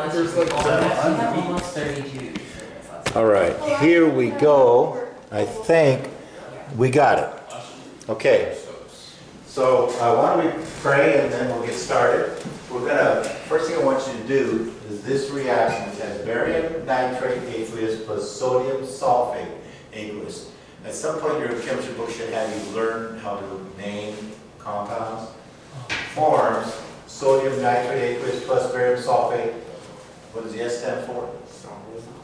almost 32. All right, here we go. I think we got it. Okay, so why don't we pray and then we'll get started. First thing I want you to do is this reaction, which has barium nitrate aqueous plus sodium sulfate aqueous. At some point your chemistry book should have you learn how to name compounds. Forms sodium nitrate aqueous plus barium sulfate. What does the S stand for?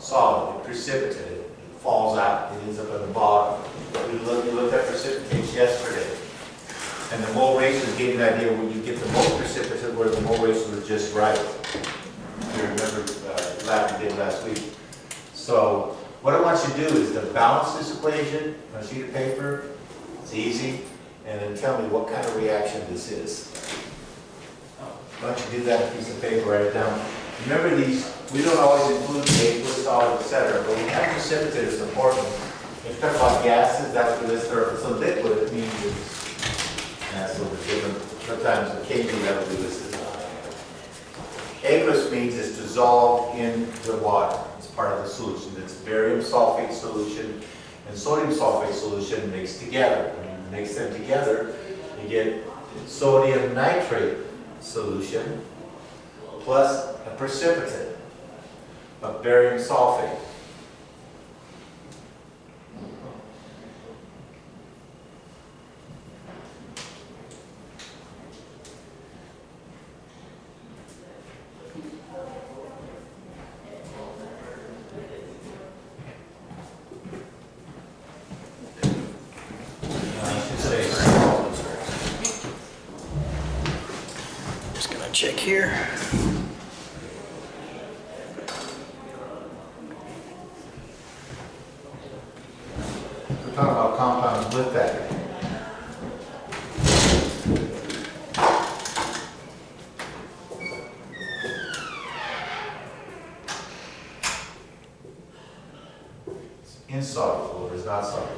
Solid. It precipitated. It falls out. It ends up at the bottom. We looked at precipitation yesterday. And the mole ratios gave you an idea when you get the most precipitate where the mole ratios were just right. You remember lab we did last week. So what I want you to do is to balance this equation on a sheet of paper. It's easy. And then tell me what kind of reaction this is. Why don't you do that on a piece of paper, write it down. Remember these, we don't always include the aqueous, solid, etc. But when you have precipitate, it's important. If you talk about gases, that's what it is. If it's a liquid, it means that's a little bit different. Sometimes occasionally that will do this. Aqueous means it's dissolved in the water. It's part of the solution. It's barium sulfate solution and sodium sulfate solution mixed together. When you mix them together, you get sodium nitrate solution plus a precipitate of barium sulfate. Just gonna check here. We're talking about compounds with that. It's insoluble or it's not soluble.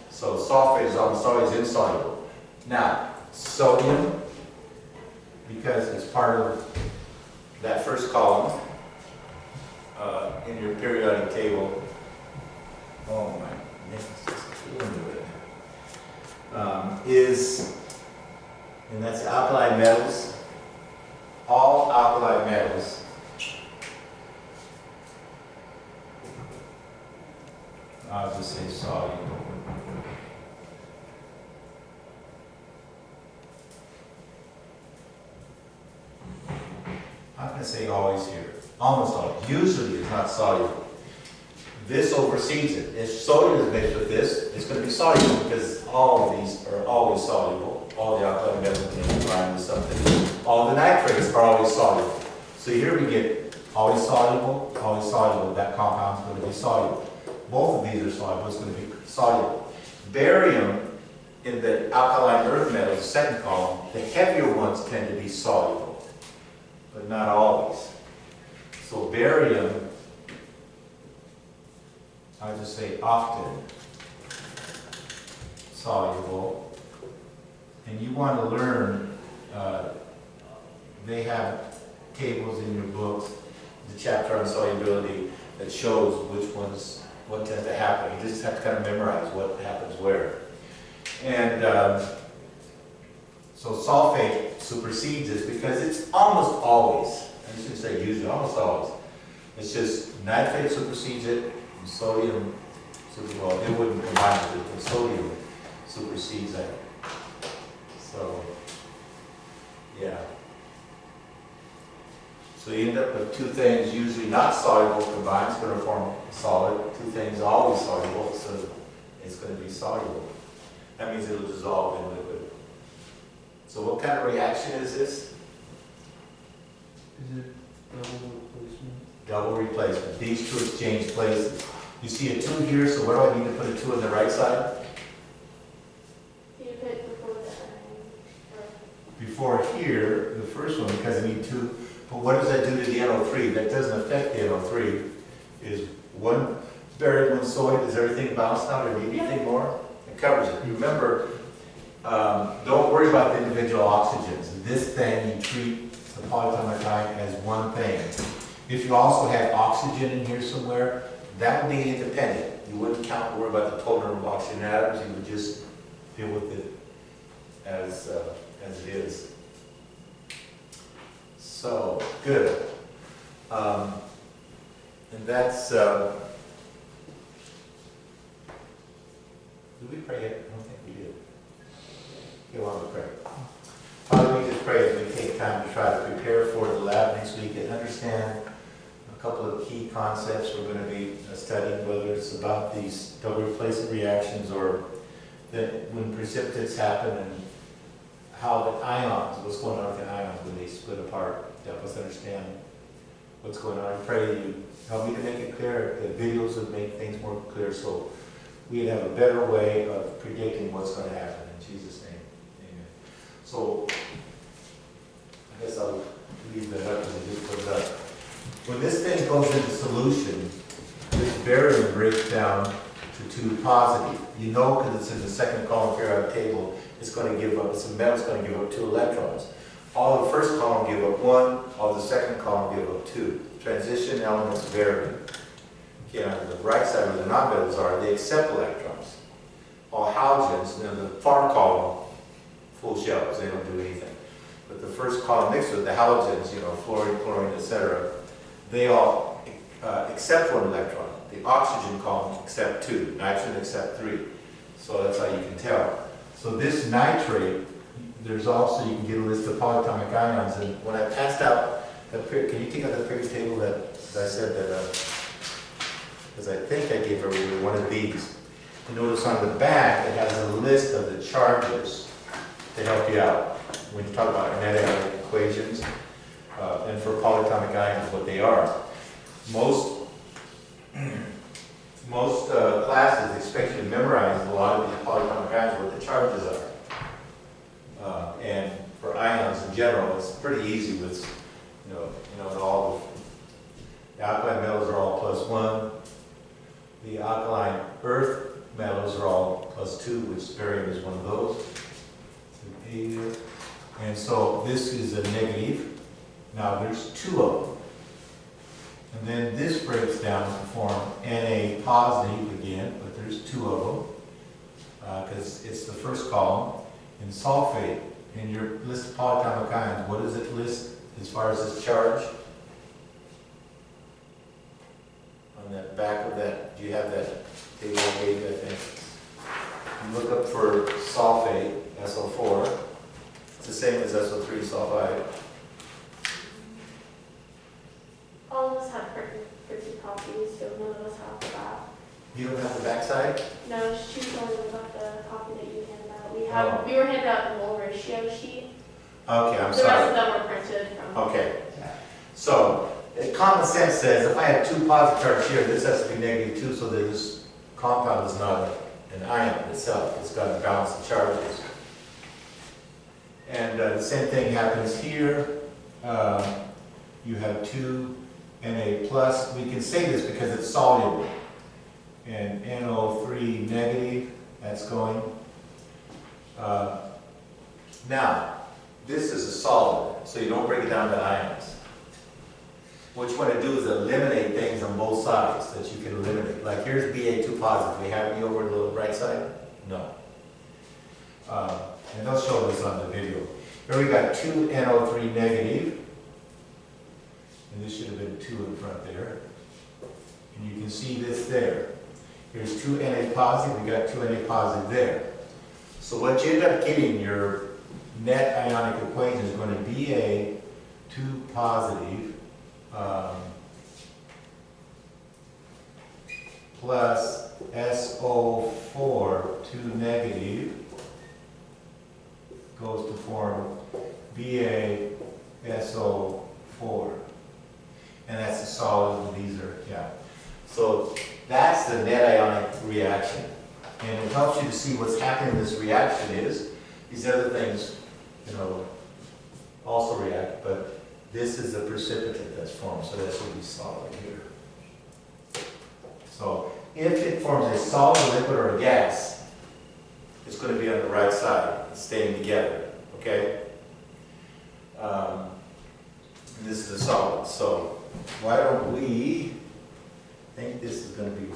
So sulfate is always insoluble. Now, sodium, because it's part of that first column in your periodic table. Oh my goodness, and that's alkali metals. All alkali metals I'll just say soluble. I'm going to say always here. Almost always. Usually it's not soluble. This oversees it. If sodium is mixed with this, it's going to be soluble because all of these are always soluble. All the alkali metals can combine with something. All the nitrates are always soluble. So here we get always soluble, that compound is going to be soluble. Both of these are soluble, it's going to be soluble. Barium in the alkaline earth metals, the second column, the heavier ones tend to be soluble, but not always. So barium, I would just say often soluble. And you want to learn, they have tables in your books, the chapter on solubility that shows which ones, what tends to happen. You just have to kind of memorize what happens where. And so sulfate supersedes this because it's almost always, I shouldn't say usually, almost always. It's just nitrate supersedes it, and sodium, well, it wouldn't combine with it, but sodium supersedes that. So, yeah. So you end up with two things usually not soluble combined, it's going to form solid. Two things always soluble, so it's going to be soluble. That means it'll dissolve in liquid. So what kind of reaction is this? Is it double replacement? Double replacement. These two exchange places. You see a 2 here, so where do I need to put a 2 on the right side? You put before the Before here, the first one, because I need 2. But what does that do to the NO3? That doesn't affect the NO3. Is one barium, one sodium, is everything balanced out or need anything more? It covers it. Remember, don't worry about the individual oxygens. This thing, you treat the polyatomic ion as one thing. If you also had oxygen in here somewhere, that would be independent. You wouldn't worry about the total number of oxygen atoms, you would just deal with it as it is. So, good. And that's, did we pray yet? I don't think we did. Okay, why don't we pray? Father, we just pray as we take time to try to prepare for the lab next week and understand a couple of key concepts we're going to be studying, whether it's about these double replacement reactions or when precipitates happen and how the ions, what's going on with the ions when they split apart, help us understand what's going on. I pray that you help me to make it clear, the videos would make things more clear so we'd have a better way of predicting what's going to happen. In Jesus' name, amen. So, I guess I'll leave that up as I just put it up. When this thing goes into solution, this barium breaks down to 2 positive. You know, because it's in the second column periodic table, it's going to give up, it's a metal, it's going to give up 2 electrons. All the first column give up 1, all the second column give up 2. Transition elements vary. Okay, on the right side where the nonmetals are, they accept electrons. All halogens, and then the far column, full shells, they don't do anything. But the first column next to it, the halogens, you know, fluorine, chlorine, etc., they all accept 1 electron. The oxygen column accept 2, nitrogen accept 3. So that's how you can tell. So this nitrate, there's also, you can get a list of polyatomic ions, and when I passed out, can you take out the periodic table that I said that, because I think I gave everybody one of these. You notice on the back, it has a list of the charges to help you out when you talk about Ionic Equations, and for polyatomic ions, what they are. Most classes expect you to memorize a lot of these polyatomic ions, what the charges are. And for ions in general, it's pretty easy with, all the alkaline metals are all +1. The alkaline earth metals are all +2, which barium is one of those. And so this is a negative. Now there's 2 of them. And then this breaks down to form Na positive again, but there's 2 of them, because it's the first column. And sulfate, in your list of polyatomic ions, what does it list as far as its charge? On that back of that, do you have that table I gave you, I think? You look up for sulfate, SO4. It's the same as SO3 sulfide. All of us have printed copies, so none of us have the back. You don't have the backside? No, she's only got the copy that you handed out. We were handed out the mole ratio sheet. Okay, I'm The sorry. rest of them were printed from. Okay. So, common sense says if I have 2 positive charges here, this has to be -2, so that this compound is not an ion itself. It's got to balance the charges. And the same thing happens here. You have 2 Na plus. We can say this because it's soluble. And NO3 negative, that's going. Now, this is a solid, so you don't break it down to ions. What you want to do is eliminate things on both sides that you can eliminate. Like here's Ba2 positive. We have any over to the right side? No. And they'll show this on the video. Here we got 2 NO3 negative. And this should have been 2 in front there. And you can see this there. Here's 2 Na positive, we got 2 Na positive there. So what you end up getting, your net ionic equation is going to be a 2 positive plus SO4, 2 negative, goes to form BaSO4. And that's the solid, and these are, yeah. So that's the net ionic reaction. And it helps you to see what's happening in this reaction is, these other things, also react, but this is the precipitate that's formed, so this will be solid here. So if it forms a solid, liquid, or a gas, it's going to be on the right side, staying together, okay? And this is a solid, so why don't we, I think this is going to be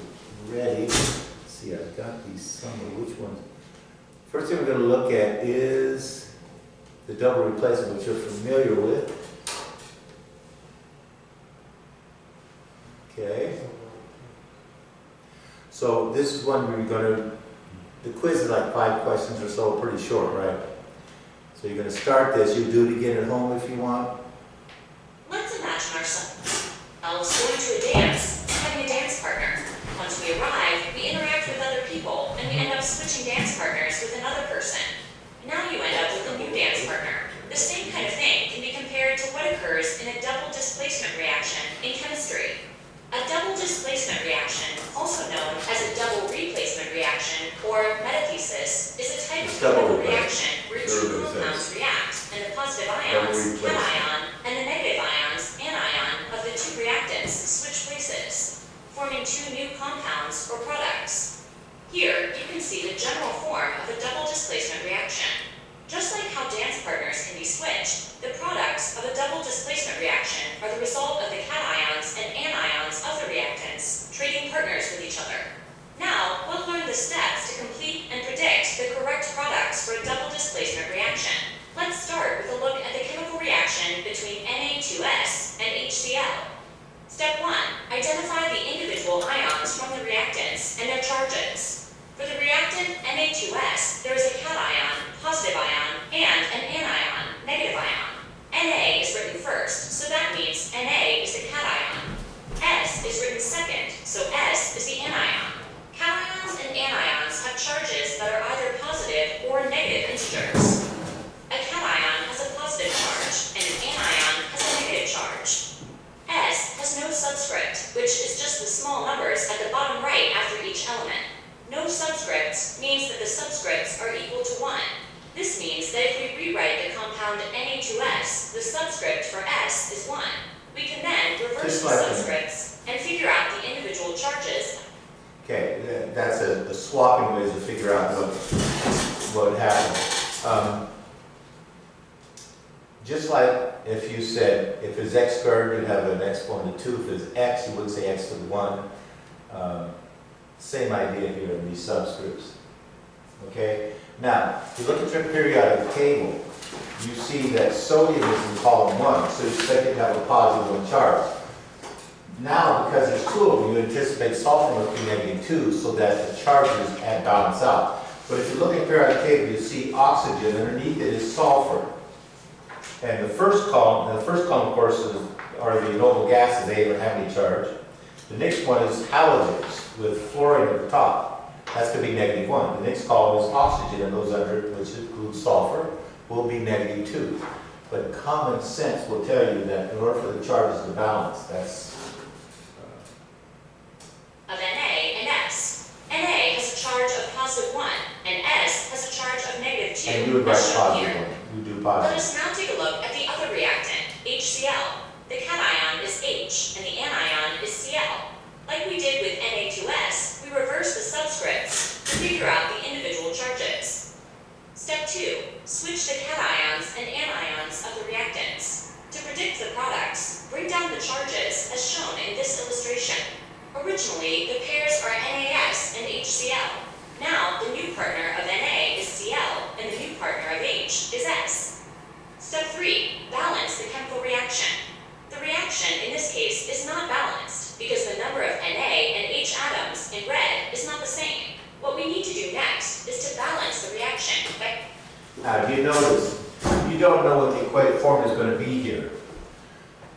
ready. Let's see, I've got these somewhere. Which ones? First thing we're going to look at is the double replacement, which you're familiar with. Okay. So this is one we're going to, the quiz is like 5 questions or so, pretty short, right? So you're going to start this. You do it again at home if you want. Let's imagine ourselves going to a dance, having a dance partner. Once we arrive, we interact with other people, and we end up switching dance partners with another person. Now you end up with a new dance partner. The same kind of thing can be compared to what occurs in a double displacement reaction in chemistry. A double displacement reaction, also known as a double replacement reaction or metathesis, is a type of chemical reaction where two compounds react, and the positive ions, cation, and the negative ions, anion, of the two reactants switch places, forming two new compounds or products. Here, you can see the general form of a double displacement reaction. Just like how dance partners can be switched, the products of a double displacement reaction are the result of the cations and anions of the reactants trading partners with each other. Now, we'll learn the steps to complete and predict the correct products for a double displacement reaction. Let's start with a look at the chemical reaction between Na2S and HCl. Step 1. Identify the individual ions from the reactants and their charges. For the reactant Na2S, there is a cation, positive ion, and an anion, negative ion. Na is written first, so that means Na is the cation. S is written second, so S is the anion. Cations and anions have charges that are either positive or negative integers. A cation has a positive charge, and an anion has a negative charge. S has no subscript, which is just the small numbers at the bottom right after each element. No subscripts means that the subscripts are equal to 1. This means that if we rewrite the compound Na2S, the subscript for S is 1. We can then reverse the subscripts and figure out the individual charges. Okay, that's a swapping way to figure out what happened. Just like if you said, if it's x squared, you'd have an exponent of 2. If it's x, you would say x to the 1. Same idea here in these subscripts. Okay? Now, if you look at your periodic table, you see that sodium is in column 1, so you expect it to have a positive 1 charge. Now, because there's 2 of them, you anticipate sulfur must be negative 2, so that the charges balance out. But if you look at the periodic table, you see oxygen, underneath it is sulfur. And the first column, of course, are the noble gases. They don't have any charge. The next one is halogens with fluorine at the top. That's going to be negative 1. The next column is oxygen, and those under it, which includes sulfur, will be negative 2. But common sense will tell you that in order for the charges to balance, that's of Na and S. Na has a charge of positive 1, and S has a charge of negative 2. and you would write as shown positive here. 1. You do Let positive. us now take a look at the other reactant, HCl. The cation is H, and the anion is Cl. Like we did with Na2S, we reverse the subscripts to figure out the individual charges. Step 2. Switch the cations and anions of the reactants. To predict the products, bring down the charges as shown in this illustration. Originally, the pairs are NaS and HCl. Now, the new partner of Na is Cl, and the new partner of H is S. Step 3. Balance the chemical reaction. The reaction, in this case, is not balanced because the number of Na and H atoms in red is not the same. What we need to do next is to balance the reaction. Now, do you notice, you don't know what the equated formula is going to be here.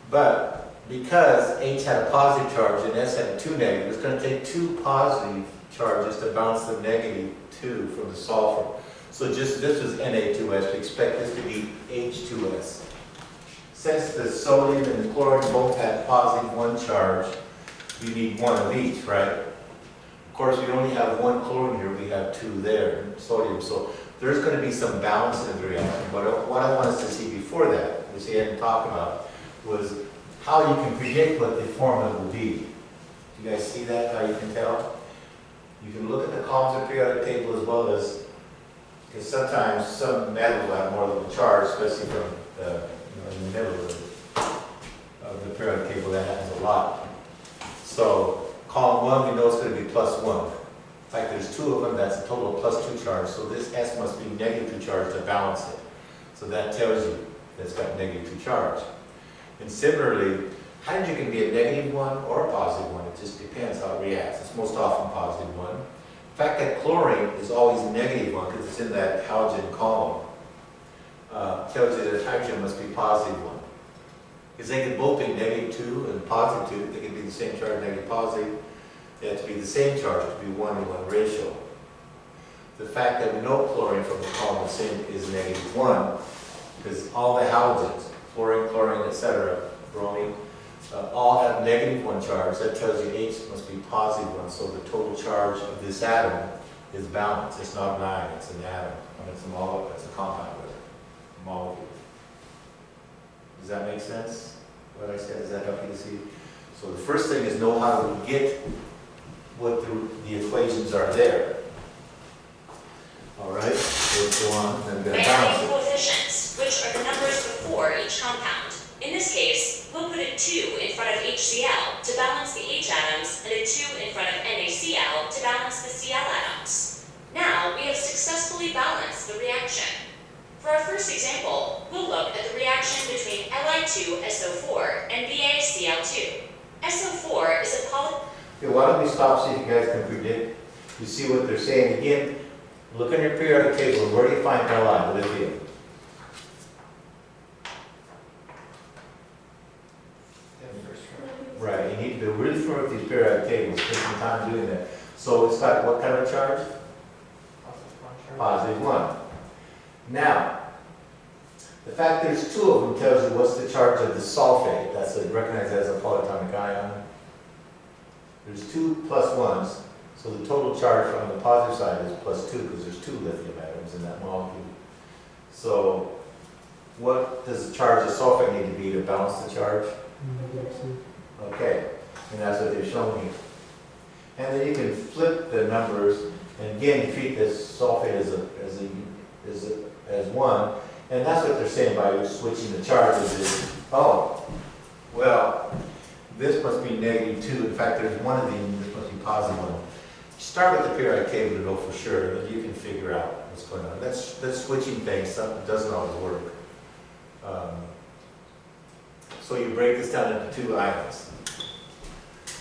But because H had a positive charge and S had 2 negative, it's going to take 2 positive charges to balance the negative 2 from the sulfur. So just this is Na2S, we expect this to be H2S. Since the sodium and the chlorine both have positive 1 charge, you need 1 of each, right? Of course, we only have 1 chlorine here, we have 2 there, sodium. So there's going to be some balance in the reaction. But what I want us to see before that, which I hadn't talked about, was how you can predict what the formula will be. Do you guys see that, how you can tell? You can look at the columns of the periodic table as well as, because sometimes some metals will have more than 1 charge, especially from in the middle of it. of the periodic table, that happens a lot. So column 1, we know it's going to be +1. In fact, there's 2 of them, that's a total of +2 charge, so this S must be -2 charge to balance it. So that tells you that it's got -2 charge. And similarly, hydrogen can be a -1 or a +1, it just depends how it reacts. It's most often +1. The fact that chlorine is always -1 because it's in that halogen column tells you that hydrogen must be +1. Because they can both be -2 and +2, they can be the same charge, negative, positive. They have to be the same charge, to be 1-to-1 ratio. The fact that we know chlorine from the column is -1, because all the halogens, fluorine, chlorine, etc., bromine, all have -1 charge. That tells you H must be +1, so the total charge of this atom is balanced. It's not an ion, it's an atom. It's a molecule, it's a compound with a molecule. Does that make sense? What I said, does that help you to see? So the first thing is know how to get what the equations are there. All right, let's go on. And then Ionic coefficients, which are the numbers before each compound. In this case, we'll put a 2 in front of HCl to balance the H atoms and a 2 in front of NaCl to balance the Cl atoms. Now, we have successfully balanced the reaction. For our first example, we'll look at the reaction between Li2SO4 and BaCl2. SO4 is a Okay, why don't we stop, see if you guys can predict. You see what they're saying. Again, look on your periodic table. Where do you find Li, lithium? Right, you need to be really familiar with these periodic tables. Take some time doing that. So it's got what kind of charge? +1. Now, the fact there's 2 of them tells you what's the charge of the sulfate. That's recognized as a polyatomic ion. There's 2 +1s, so the total charge on the positive side is +2 because there's 2 lithium atoms in that molecule. So, what does the charge of sulfate need to be to balance the charge? Okay, and that's what they're showing here. And then you can flip the numbers, and again, treat this sulfate as 1, and that's what they're saying by switching the charges is, oh, well, this must be -2. In fact, there's one of these, this must be +1. Start with the periodic table to know for sure, and then you can figure out what's going on. That's switching things, something doesn't always work. So you break this down into 2 ions.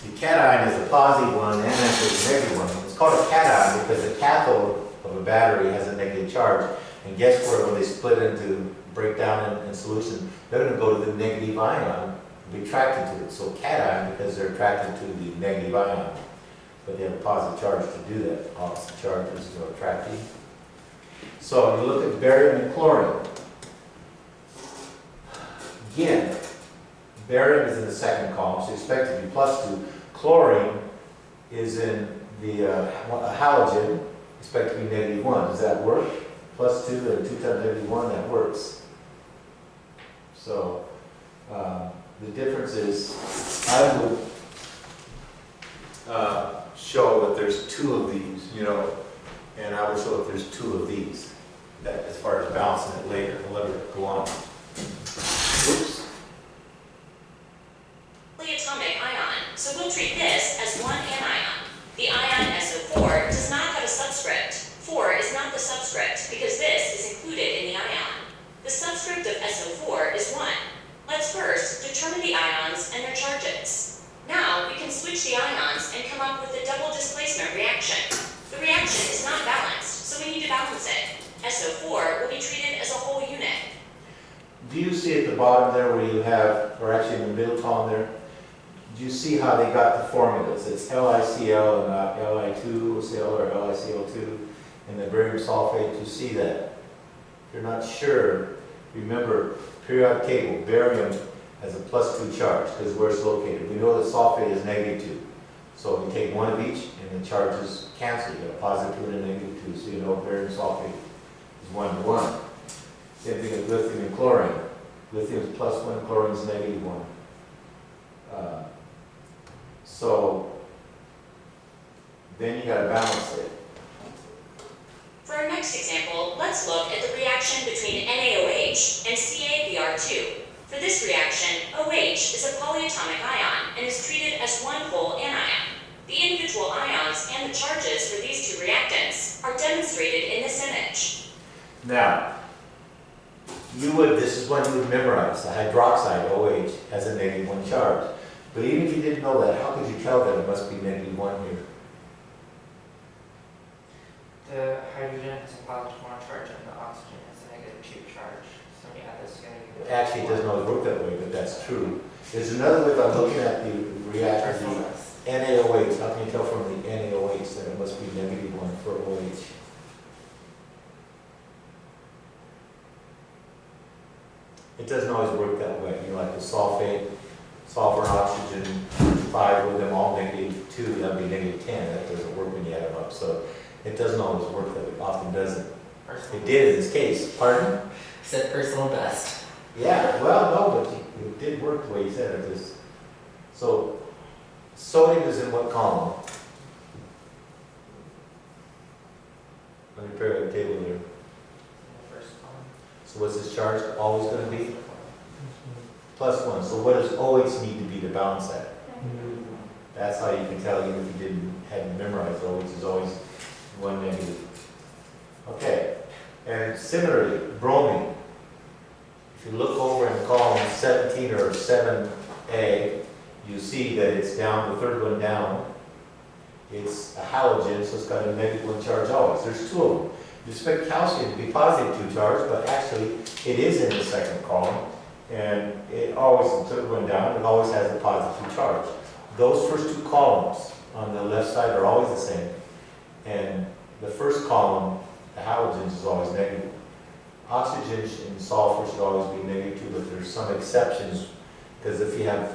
The cation is a +1 and actually a -1. It's called a cation because the cathode of a battery has a negative charge. And guess where, when they split into, break down in solution, they're going to go to the negative ion and be attracted to it. So cation, because they're attracted to the negative ion, but they have a positive charge to do that. Opposite charges are attracting. So you look at barium and chlorine. Again, barium is in the second column, so you expect it to be +2. Chlorine is in the halogen, expect to be -1. Does that work? +2 and 2 times -1, that works. So the difference is I would show that there's 2 of these, you know, and I would show that there's 2 of these. That as far as balancing it later, I'll let it go on. Oops. polyatomic ion, so we'll treat this as one anion. The ion SO4 does not have a subscript. 4 is not the subscript because this is included in the ion. The subscript of SO4 is 1. Let's first determine the ions and their charges. Now we can switch the ions and come up with a double displacement reaction. The reaction is not balanced, so we need to balance it. SO4 will be treated as a whole unit. Do you see at the bottom there where you have, or actually in the middle column there, do you see how they got the formulas? It's LiCl and not Li2Cl or LiCl2 and the barium sulfate. You see that. If you're not sure, remember periodic table, barium has a +2 charge because where it's located. We know that sulfate is -2. So we take one of each and the charges cancel. You get a +2 and a -2. So you know barium sulfate is 1-to-1. Same thing with lithium and chlorine. Lithium is +1, chlorine is -1. So then you got to balance it. For our next example, let's look at the reaction between NaOH and CaBr2. For this reaction, OH is a polyatomic ion and is treated as one whole anion. The individual ions and the charges for these two reactants are demonstrated in this image. Now, this is one you would memorize. The hydroxide, OH, has a -1 charge. But even if you didn't know that, how could you tell that it must be -1 here? The hydrogen has a positive 1 charge and the oxygen has a -2 charge. So when you add this together, you get Actually, it doesn't always work that way, but that's true. There's another way by looking at the reaction, the NaOH. How can you tell from the NaOH that it must be -1 for OH? It doesn't always work that way. You know, like the sulfate, sulfur and oxygen, 5 with them all -2, that would be -10. That doesn't work when you add them up. So it doesn't always work that way. It often doesn't. It did in this case. Pardon? Said personal best. Yeah, well, no, but it did work the way you said it. So, sodium is in what column? Let me prepare a table here. The first column. So what's this charge always going to be? +1. So what does OH need to be to balance that? That's how you can tell, even if you hadn't memorized OH is always 1 negative. Okay, and similarly, bromine. If you look over in column 17 or 7A, you see that it's down, the third one down. It's a halogen, so it's got a -1 charge always. There's 2 of them. You expect calcium to be positive 2 charge, but actually it is in the second column, and it always, the third one down, it always has a positive 2 charge. Those first 2 columns on the left side are always the same, and the first column, the halogens, is always negative. Oxygen and sulfur should always be -2, but there's some exceptions, because if you have,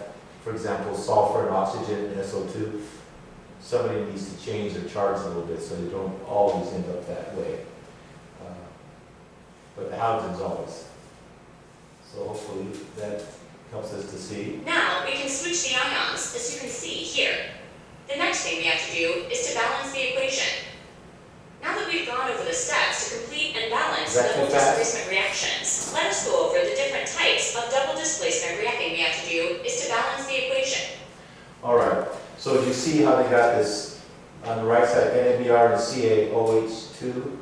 for example, sulfur and oxygen and SO2, somebody needs to change their charge a little bit so they don't always end up that way. But the halogens always. So hopefully that helps us to see. Now we can switch the ions, as you can see here. The next thing we have to do is to balance the equation. Now that we've gone over the steps to complete and balance double displacement reactions, let us go over the different types of double displacement reacting we have to do is to balance the equation. All right, so you see how they got this on the right side, NABR and CaOH2?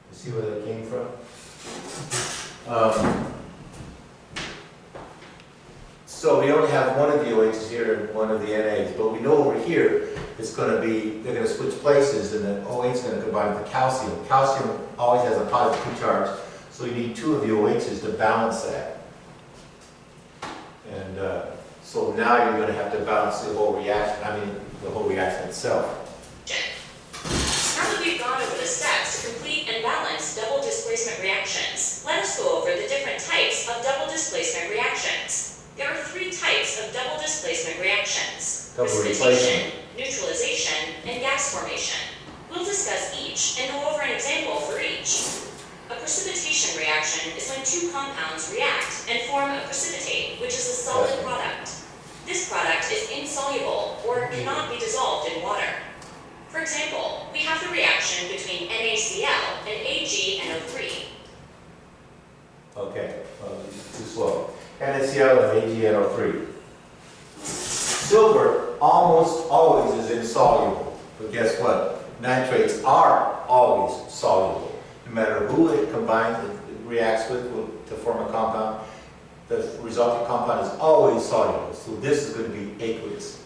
You see where that came from? So we only have one of the OHs here and one of the NAs, but we know over here it's going to be, they're going to switch places, and then OH is going to combine with the calcium. Calcium always has a positive 2 charge, so you need 2 of the OHs to balance that. And so now you're going to have to balance the whole reaction, the whole reaction itself. Now that we've gone over the steps to complete and balance double displacement reactions, let us go over the different types of double displacement reactions. There are 3 types of double displacement reactions: precipitation, neutralization, and gas formation. We'll discuss each and go over an example for each. A precipitation reaction is when 2 compounds react and form a precipitate, which is a solid product. This product is insoluble or cannot be dissolved in water. For example, we have the reaction between NaCl and AgNO3. Okay, too slow. NaCl and AgNO3. Silver almost always is insoluble, but guess what? Nitrates are always soluble. No matter who it combines, it reacts with to form a compound, the resulting compound is always soluble. So this is going to be aqueous.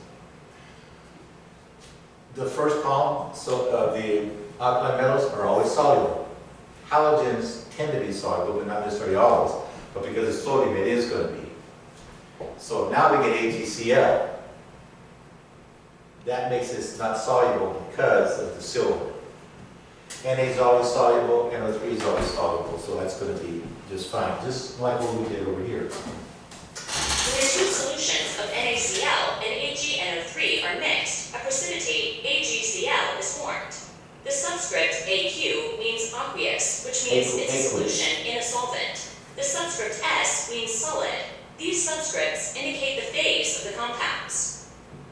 The first column, so the alkali metals are always soluble. Halogens tend to be soluble, but not necessarily always. But because it's sodium, it is going to be. So now we get AgCl. That makes this not soluble because of the silver. Na is always soluble, NO3 is always soluble, so that's going to be just fine, just like what we did over here. When the 2 solutions of NaCl and AgNO3 are mixed, a precipitate, AgCl, is formed. The subscript Aq means aqueous, which means it's a solution in a solvent. The subscript S means solid. These subscripts indicate the phase of the compounds.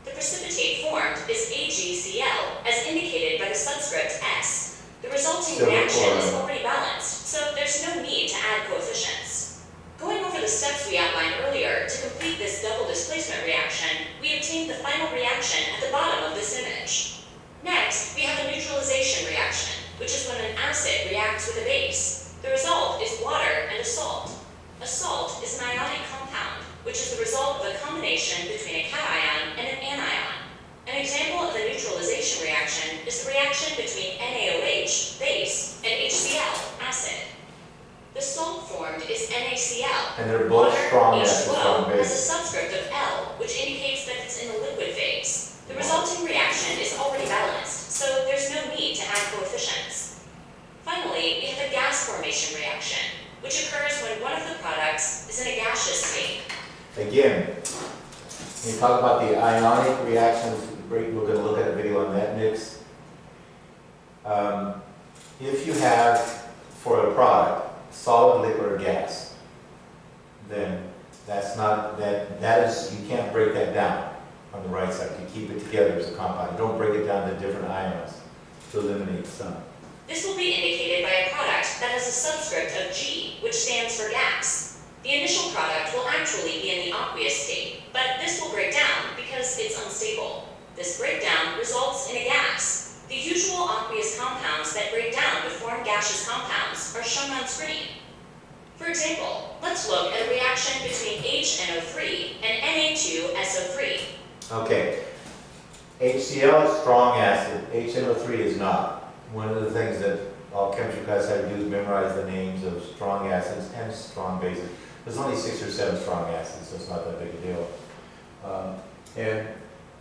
The precipitate formed is AgCl, as indicated by the subscript S. The resulting reaction is already balanced, so there's no need to add coefficients. for the steps we outlined earlier, to complete this double displacement reaction, we obtain the final reaction at the bottom of this image. Next, we have a neutralization reaction, which is when an acid reacts with a base. The result is water and a salt. A salt is an ionic compound, which is the result of a combination between a cation and an anion. An example of a neutralization reaction is the reaction between NaOH, base, and HCl, acid. The salt formed is NaCl. And they're both strong acids, H2O strong has a bases. subscript of L, which indicates that it's in the liquid phase. The resulting reaction is already balanced, so there's no need to add coefficients. Finally, we have a gas formation reaction, which occurs when one of the products is in a gaseous state. Again, when you talk about the ionic reactions, we're going to look at a video on that next. If you have, for a product, solid, liquid, or gas, then that's not, that is, you can't break that down on the right side. You keep it together as a compound. You don't break it down to different ions to eliminate some. This will be indicated by a product that has a subscript of G, which stands for gas. The initial product will actually be in the aqueous state, but this will break down because it's unstable. This breakdown results in a gas. The usual aqueous compounds that break down to form gaseous compounds are shown on screen. For example, let's look at a reaction between HNO3 and Na2SO3. Okay, HCl is strong acid, HNO3 is not. One of the things that all chemistry classes have to do is memorize the names of strong acids and strong bases. There's only 6 or 7 strong acids, so it's not that big a deal. And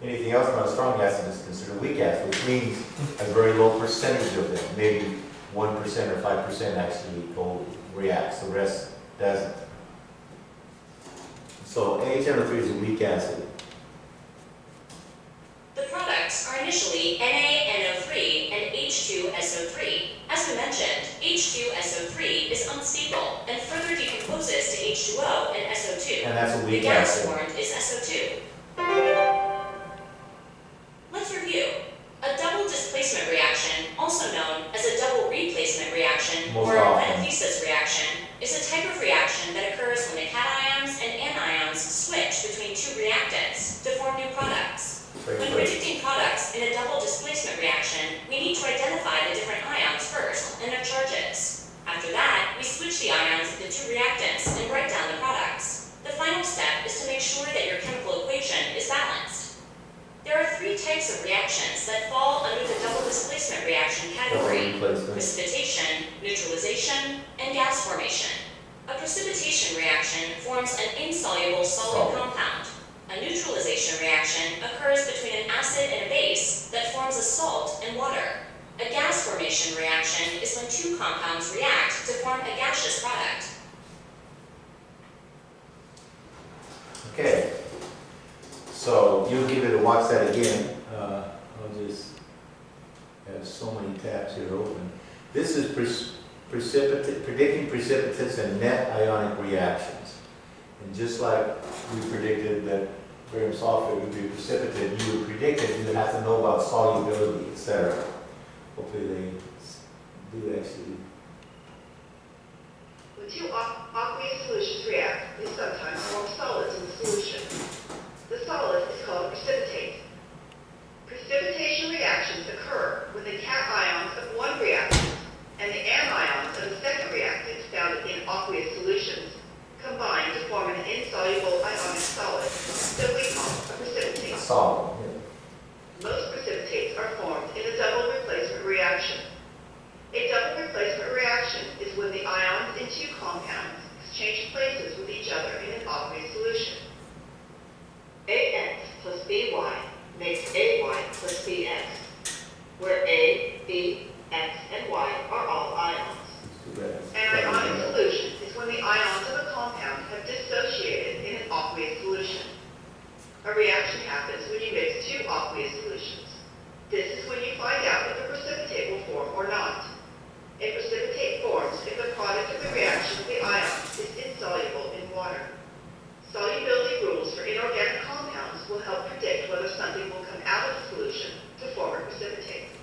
anything else not a strong acid is considered a weak acid, which means a very low percentage of them, maybe 1% or 5% actually reacts, the rest doesn't. So HNO3 is a weak acid. The products are initially NaNO3 and H2SO3. As we mentioned, H2SO3 is unstable and further decomposes to H2O and SO2. And that's a The weak gas acid. formed is SO2. Let's review. A double displacement reaction, also known as a double replacement reaction Most or often. metathesis reaction, is a type of reaction that occurs when the cations and anions switch between two reactants to form new products. When predicting products in a double displacement reaction, we need to identify the different ions first and their charges. After that, we switch the ions of the two reactants and write down the products. The final step is to make sure that your chemical equation is balanced. There are 3 types of reactions that fall under the double displacement reaction category: precipitation, neutralization, and gas formation. A precipitation reaction forms an insoluble solid compound. A neutralization reaction occurs between an acid and a base that forms a salt and water. A gas formation reaction is when 2 compounds react to form a gaseous product. Okay, so you'll give it a watch that again. I'll just have so many tabs here open. This is predicting precipitates and net ionic reactions. And just like we predicted that barium sulfate would be a precipitate, you would predict it, you would have to know about solubility, etc. Hopefully they do actually. When 2 aqueous solutions react, they sometimes form solids in the solution. The solid is called a precipitate. Precipitation reactions occur when the cations of one reactant and the anions of the second reactant found in aqueous solutions combine to form an insoluble ionic solid that we call a precipitate. Solid. Most precipitates are formed in a double replacement reaction. A double replacement reaction is when the ions in 2 compounds exchange places with each other in an aqueous solution. AX plus BY makes AY plus BX, where A, B, X, and Y are all ions. An ionic solution is when the ions of a compound have dissociated in an aqueous solution. A reaction happens when you mix 2 aqueous solutions. This is when you find out if a precipitate will form or not. A precipitate forms if the product of the reaction of the ions is insoluble in water. Solubility rules for inorganic compounds will help predict whether something will come out of the solution to form a precipitate.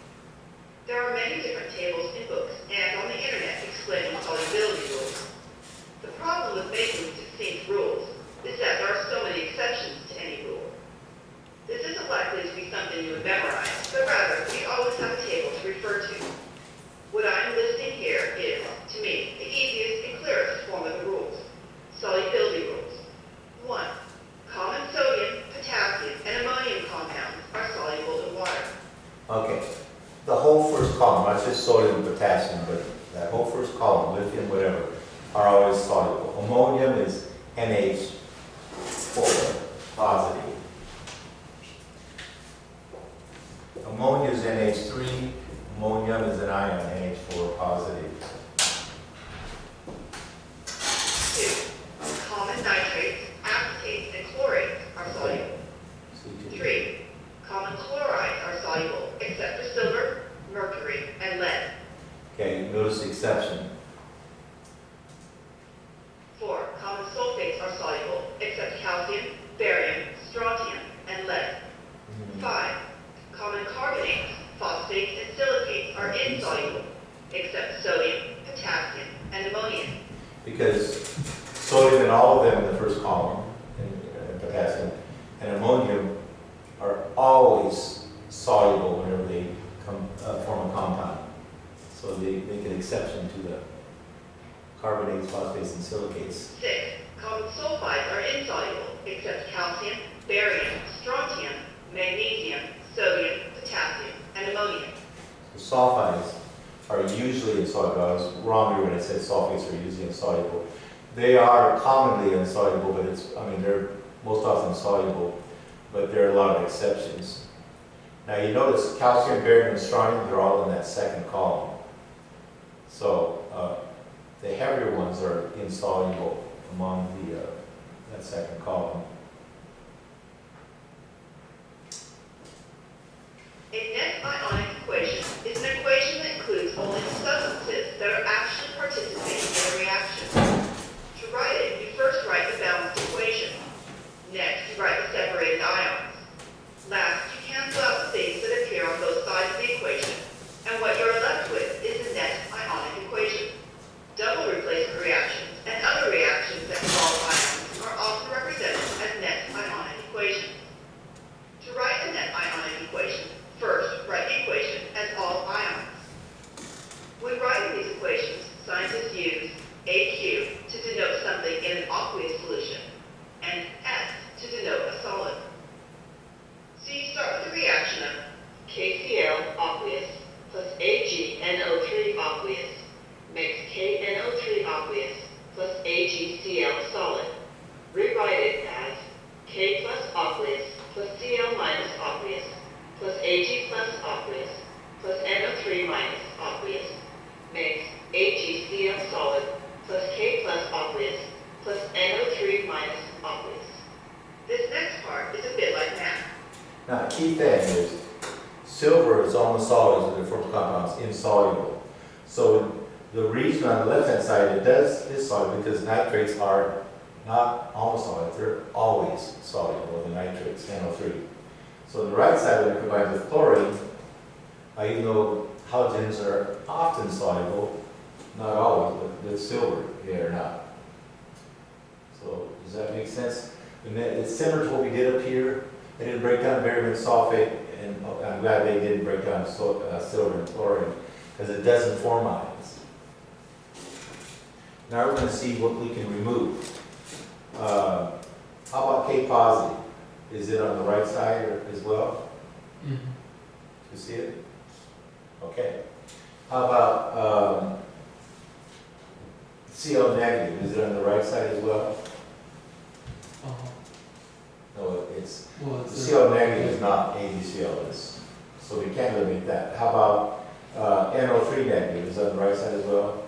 There are many different tables in books and on the internet explaining solubility rules. The problem with making them seem it's just sodium and potassium, but that whole first column, lithium, whatever, are always soluble. Ammonium is NH4 positive. Ammonia is NH3, ammonium is an ion, NH4 positive. 2. Common nitrates, acetates, and chlorates are soluble. 3. Common chlorides are soluble, except for silver, mercury, and lead. Okay, notice the exception. 4. Common sulfates are soluble, except calcium, barium, strontium, and lead. 5. Common carbonates, phosphates, and silicates are insoluble, except sodium, potassium, and ammonium. Because sodium and all of them in the first column, and potassium, and ammonium are always soluble whenever they form a compound. So they make an exception to the carbonates, phosphates, and silicates. 6. Common sulfides are insoluble, except calcium, barium, strontium, magnesium, sodium, potassium, and ammonium. The sulfides are usually insoluble. I was wrong here when I said sulfates are usually insoluble. They are commonly insoluble, but they're most often soluble, but there are a lot of exceptions. Now you notice calcium, barium, and strontium, they're all in that second column. So the heavier ones are insoluble among that second column. A net ionic equation is an equation that includes only the substances that are actually participating in a reaction. To write it, you first write the balanced equation. Next, you write the separated ions. Last, you cancel out the things that appear on both sides of the equation, and what you're left with is the net ionic equation. Double replacement reactions and other reactions that involve ions are often represented as net ionic equations. To write a net ionic equation, first write the equation as all ions. When writing these equations, scientists use AQ to denote something in an aqueous solution and S to denote a solid. So you start with the reaction of KCl aqueous plus AgNO3 aqueous makes KNO3 aqueous plus AgCl solid. Rewrite it as K plus aqueous plus Cl minus aqueous plus Ag plus aqueous plus NO3 minus aqueous makes AgCl solid plus K plus aqueous plus NO3 minus aqueous. This next part is a bit like math. Now, the key thing is silver is almost always, with the form compounds, insoluble. So the reason on the left-hand side it is soluble because nitrates are not almost soluble, they're always soluble, the nitrates, NO3. So on the right side, when you combine with chlorine, even though halogens are often soluble, not always, but with silver, they are not. So does that make sense? And it's similar to what we did up here. They didn't break down barium and sulfate, and I'm glad they didn't break down silver and chlorine, because it doesn't form ions. Now we're going to see what we can remove. How about K positive? Is it on the right side as well? Mm-hmm. You see it? Okay. How about Cl negative? Is it on the right side as well? No, it's Cl negative is not AgCl, so we can't eliminate that. How about NO3 negative? Is that on the right side as well?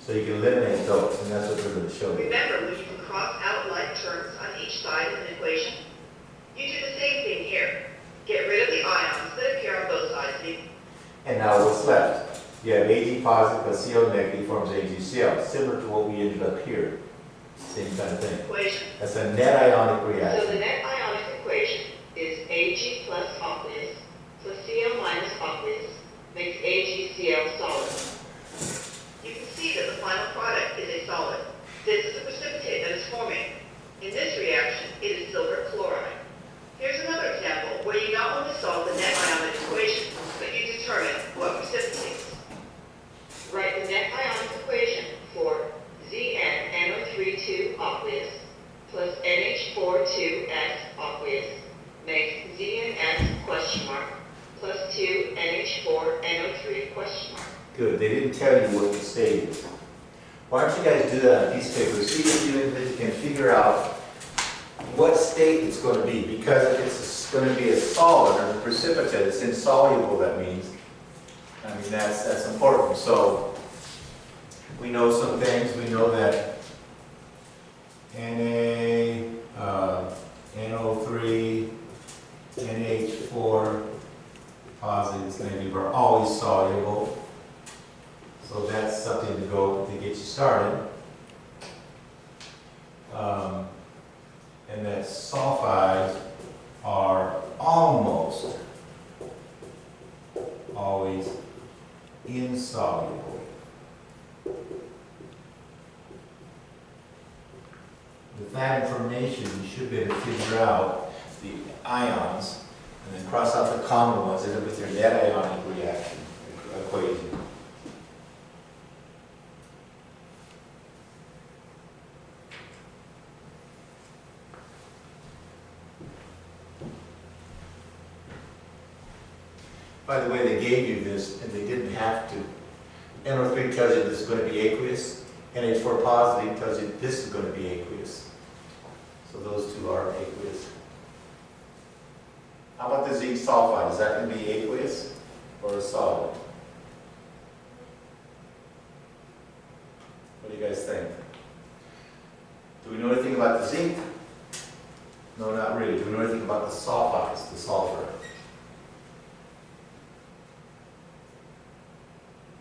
So you can eliminate those, and that's what we're going to show you. Remember, when you can cross out like terms on each side of an equation, you do the same thing here. Get rid of the ions that appear on both sides of the equation. And now what's left? You have Ag positive plus Cl negative forms AgCl, similar to what we ended up here. Same kind of thing. Equation. That's a net ionic So reaction. the net ionic equation is Ag plus aqueous plus Cl minus aqueous makes AgCl solid. You can see that the final product is a solid. This is a precipitate that is forming. In this reaction, it is silver chloride. Here's another example where you not only solve the net ionic equation, but you determine what precipitates. Write the net ionic equation for ZnNO32 aqueous plus NH42S aqueous makes ZnS question mark plus 2 NH4NO3 question mark. Good, they didn't tell you what the state is. Why don't you guys do that on a piece of paper? See if you can figure out what state it's going to be. Because if it's going to be a solid or a precipitate, it's insoluble, that means. I mean, that's important. So we know some things. We know that NO3, NH4 positives, negatives are always soluble. So that's something to get you started. And that sulfides are almost always insoluble. With that information, you should be able to figure out the ions and then cross out the common ones and end up with your net ionic reaction equation. By the way, they gave you this, and they didn't have to. NO3 tells you this is going to be aqueous. NH4 positive tells you this is going to be aqueous. So those two are aqueous. How about the zinc sulfide? Is that going to be aqueous or a solid? What do you guys think? Do we know anything about the zinc? No, not really. Do we know anything about the sulfides, the sulfur?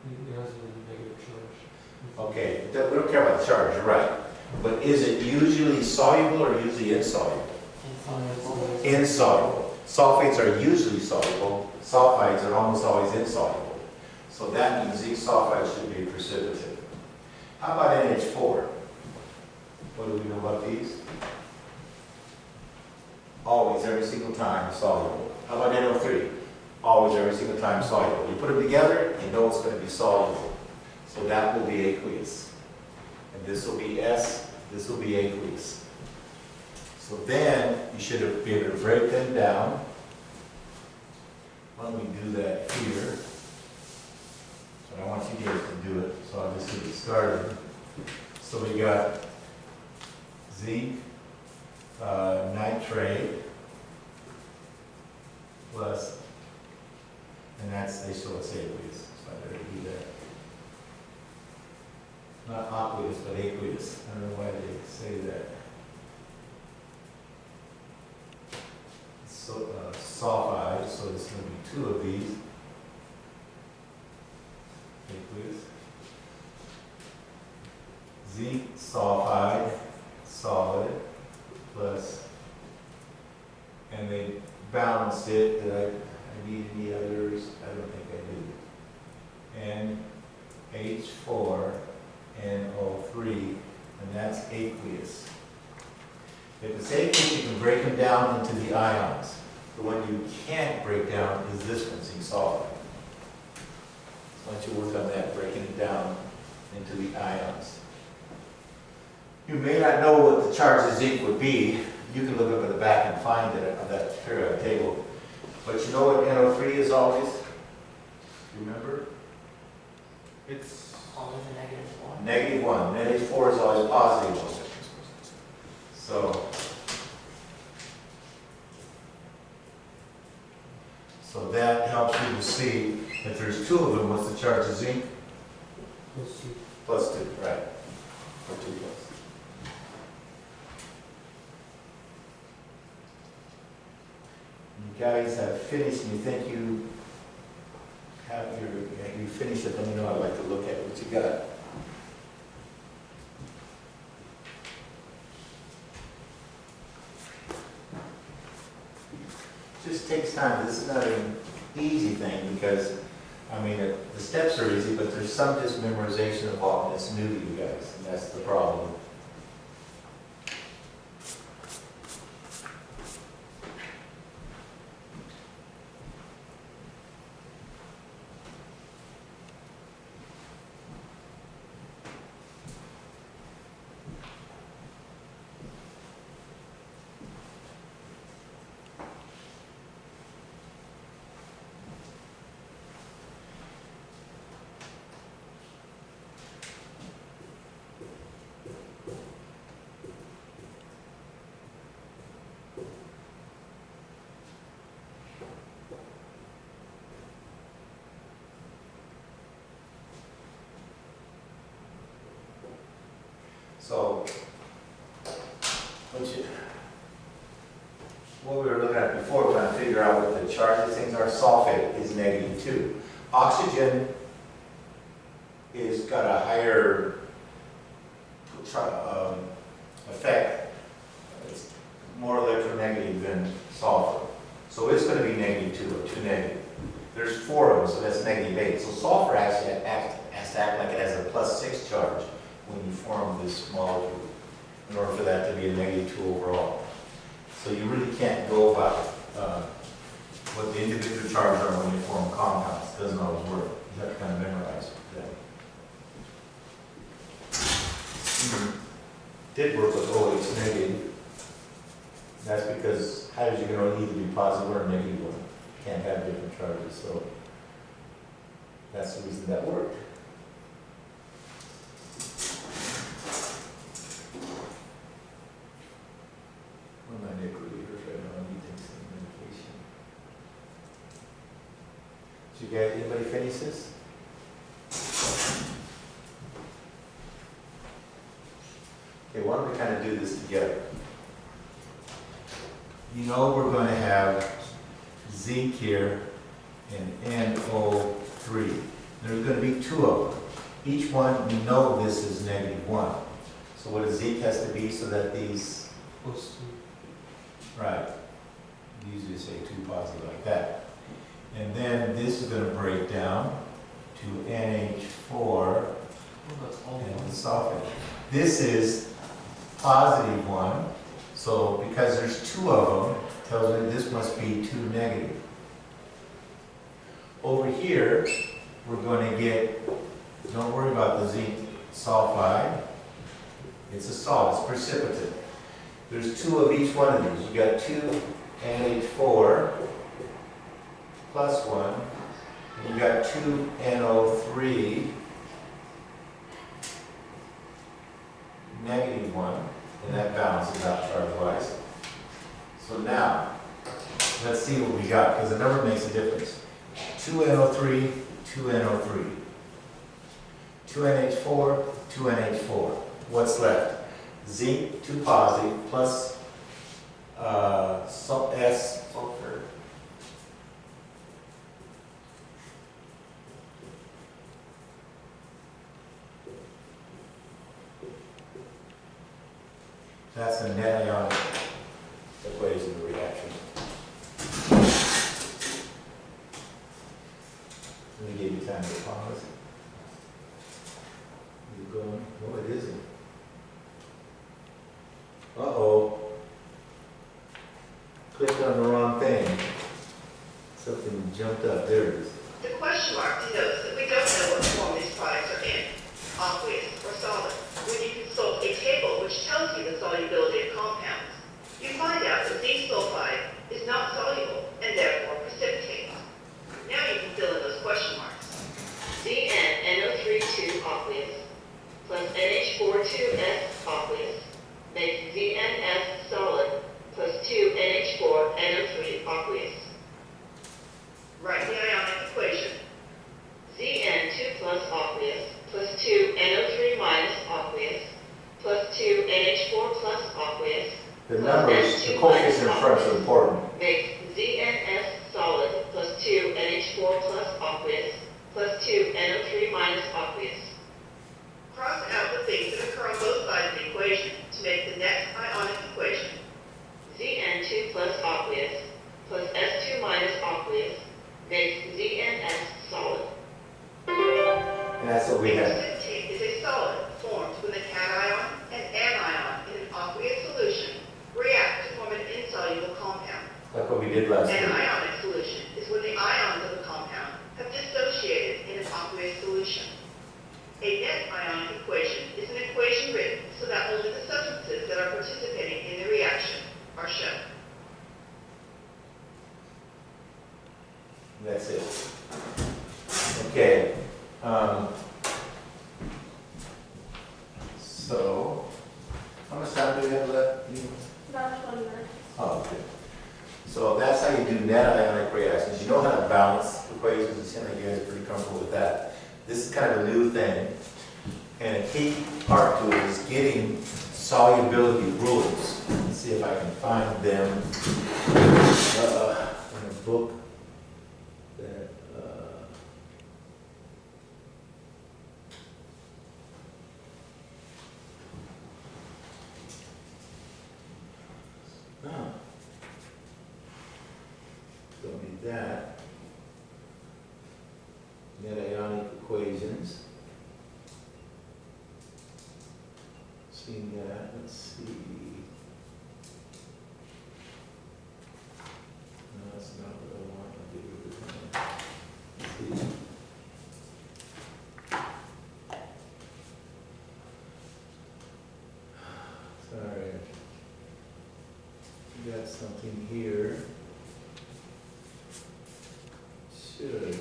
It has a negative charge. Okay, we don't care about the charge, you're right. But is it usually soluble or usually insoluble? Insoluble. Sulfates are usually soluble. Sulfides are almost always insoluble. So that means zinc sulfide should be a precipitate. How about NH4? What do we know about these? Always, every single time, soluble. How about NO3? Always, every single time, soluble. You put them together, you know it's going to be soluble. So that will be aqueous. And this will be S, this will be aqueous. So then, you should be able to break them down. Why don't we do that here? But I want you guys to do it, so I'll just get it started. So we got zinc nitrate plus, and they show us aqueous, so I better do that. Not aqueous, but aqueous. I don't know why they say that. So, sulfide, so there's going to be 2 of these. Aqueous. Zinc sulfide, solid, plus, and they balanced it. Did I need any others? I don't think I do. NH4, NO3, and that's aqueous. If it's aqueous, you can break them down into the ions. The one you can't break down is this one, zinc sulfide. So why don't you work on that, breaking it down into the ions. You may not know what the charge of zinc would be. You can look up at the back and find it on that periodic table. But you know what NO3 is always? Do you remember? It's always a -1. -1. NH4 is always positive. So that helps you to see if there's 2 of them, what's the charge of zinc? Plus 2. +2, right. Or 2 plus. You guys have finished, and you think you have you finished it, let me know. I'd like to look at what you got. Just takes time. This is not an easy thing because, I mean, the steps are easy, but there's some just memorization involved, and it's new to you guys, and that's the problem. So, what we were looking at before, trying to figure out what the charge of things are, sulfate is -2. Oxygen is got a higher effect. It's more electronegative than sulfur. So it's going to be -2 or 2 negative. There's 4 of them, so that's -8. So sulfur actually has to act like it has a +6 charge when you form this molecule in order for that to be a -2 overall. So you really can't go by what the individual charges are when you form compounds. It doesn't always work. You have to kind of memorize them. Did work with OH negative. That's because hydrogen can only either be positive or negative one. Can't have different charges, so that's the reason that worked. What am I nucleators right now? I need to take some medication. Did you guys, anybody finish this? Okay, why don't we kind of do this together? You know we're going to have zinc here and NO3. There's going to be 2 of them. Each one, we know this is -1. So what a zinc has to be so that these, right, usually say 2 positive like that. And then this is going to break down to NH4 and the sulfate. This is +1. So because there's 2 of them, tells me this must be 2 negative. Over here, we're going to get, don't worry about the zinc sulfide. It's a salt, it's precipitate. There's 2 of each one of these. You got 2 NH4 +1, and you got 2 NO3 -1. And that balances out charge-wise. So now, let's see what we got, because the number makes a difference. 2 NO3, 2 NO3. 2 NH4, 2 NH4. What's left? Zinc, 2 positive, plus S, sulfur. That's a net ionic equation reaction. Let me give you time to pause. You going? Oh, it isn't. Uh-oh. Clicked on the wrong thing. Something jumped up. There it is. The question mark denotes that we don't know what form these products are in, aqueous or solid. When you consult a table which tells you the solubility of compounds, you find out that zinc sulfide is not soluble and therefore precipitates. Now you can fill in those question marks. ZnNO3 aqueous plus NH4 aqueous makes ZnS solid plus 2 NH4 NO3 aqueous. Write the ionic equation. Zn2 plus aqueous plus 2 NO3 minus aqueous plus 2 NH4 plus aqueous. The numbers, the coefficient in front are important. Makes ZnS solid plus 2 NH4 plus aqueous plus 2 NO3 minus aqueous. Cross out the things that occur on both sides of the equation to make the next ionic equation. Zn2 plus aqueous plus S2 minus aqueous makes ZnS solid. And that's what we A have. precipitate is a solid formed when the cation and anion in an aqueous solution react to form an insoluble compound. Like what we did last An week. ionic solution is when the ions of a compound have dissociated in an aqueous solution. A net ionic equation is an equation written so that only the substances that are participating in the reaction are shown. That's it. Okay. So, how much time do we have left? About 20 minutes. Oh, okay. So that's how you do net ionic reactions. You know how to balance equations. It seems like you guys are pretty comfortable with that. This is kind of a new thing. And a key part to it is getting solubility rules. Let's see if I can find them in a book that don't need that. We got Ionic Equations. Seen that. Let's see. No, that's not what I want. I'll get rid of that. Let's see. Sorry. We got something here. Should.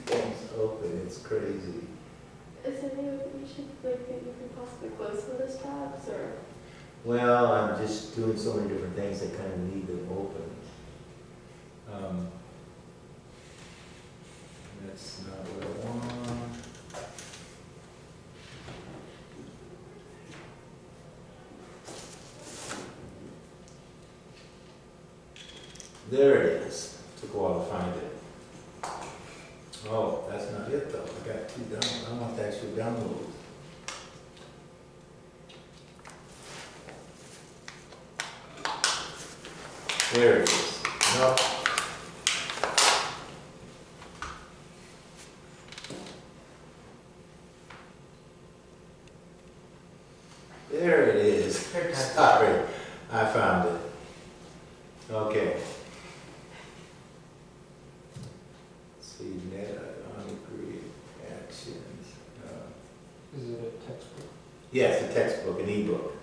Things open, it's crazy. Is there any way that we should, like, that you can possibly close some of those tabs, or? Well, I'm just doing so many different things that kind of need them open. That's not what I want. There it is. Took a while to find it. Oh, that's not it though. I got two down. I want the actual download. There it is. No. There it is. Sorry, I found it. Okay. Let's see, net ionic reactions. Is it a textbook? Yes, a textbook, an ebook.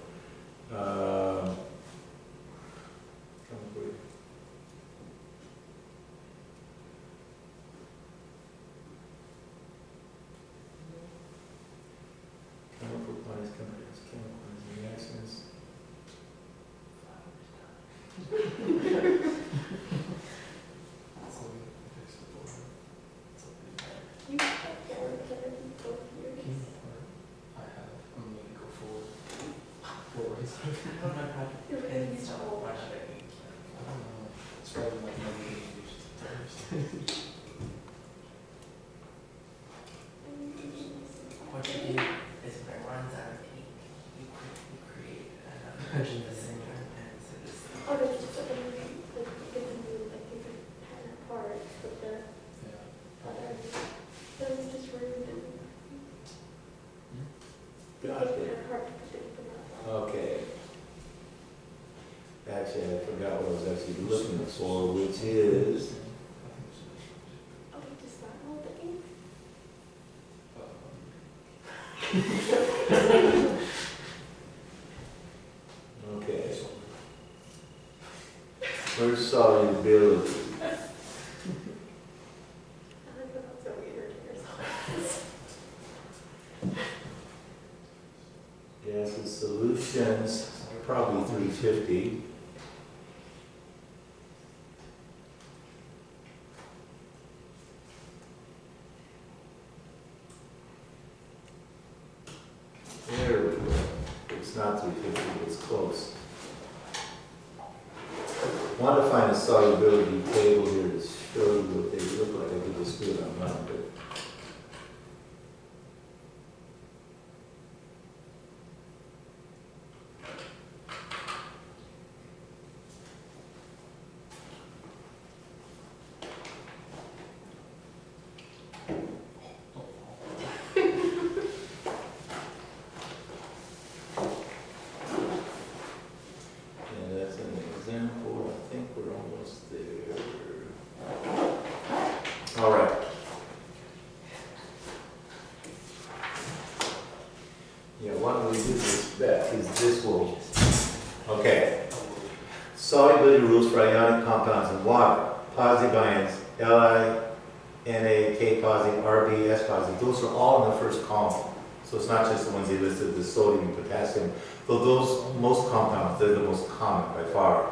Chemical quantities, chemical quantities, reactions. You can't get rid of it both years. I have. I'm going to go forward. I don't know how to You're gonna use the whole I don't know. It's probably like my first. What you do is when it runs out of ink, you create an imagine the same pen, so just Oh, there's just like a new, like, you get to move, like, you can pen apart, but the other, that was just rude and. Got it. Okay. Actually, I forgot what I was actually looking for, which is, Oh, you just got all the ink? okay. Where's solubility? I think that's so weird or something. Gases, solutions, probably 350. There we go. It's not 350, it's close. I want to find a solubility table here to show you what they look like. I could just do it online, but yeah, that's an example. I think we're almost there. All right. Yeah, why don't we do this bet, because this will, okay. Solubility rules for ionic compounds in water. Positive ions, Li, Na, K positive, Rb, S positive, those are all in the first column. So it's not just the ones they listed, the sodium and potassium. Though those, most compounds, they're the most common by far.